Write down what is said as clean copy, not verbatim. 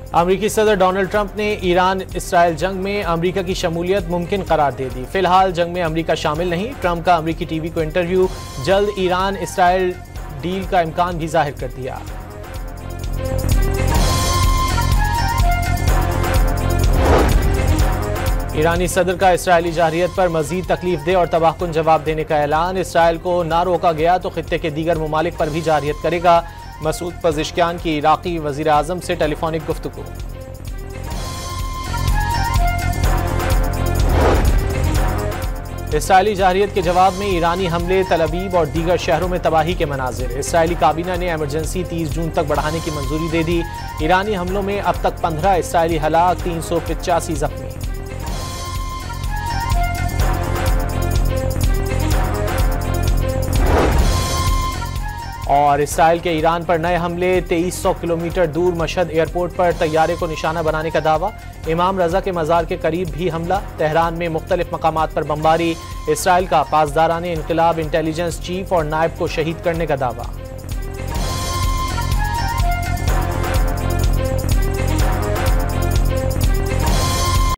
अमरीकी सदर Donald Trump ने ईरान इसराइल जंग में अमरीका की शमूलियत मुमकिन करार दे दी। फिलहाल जंग में अमरीका शामिल नहीं। ट्रंप का अमरीकी टीवी को इंटरव्यू, जल्द ईरान इसराइल डील का इम्कान भी जाहिर कर दिया। ईरानी सदर का इसराइली जारहियत पर मजीद तकलीफ दे और तबाहकुन जवाब देने का ऐलान। इसराइल को ना रोका गया तो खित्ते के दीगर ममालिक पर भी जारहियत करेगा। मसूद पज़ेश्कियान की इराक़ी वज़ीर आज़म से टेलीफोनिक गुफ्तगू। इसराइली जारहियत के जवाब में ईरानी हमले, तल अवीव और दीगर शहरों में तबाही के मनाजिर। इसराइली काबीना ने एमरजेंसी 30 जून तक बढ़ाने की मंजूरी दे दी। ईरानी हमलों में अब तक 15 इसराइली हलाक, 385 जख्मी। और इसराइल के ईरान पर नए हमले, 2300 किलोमीटर दूर मशहद एयरपोर्ट पर तैयारे को निशाना बनाने का दावा। इमाम रजा के मज़ार के करीब भी हमला। तेहरान में मुख्तलिफ मकामात पर बमबारी। इसराइल का पासदाराने इनकलाब इंटेलिजेंस चीफ और नायब को शहीद करने का दावा।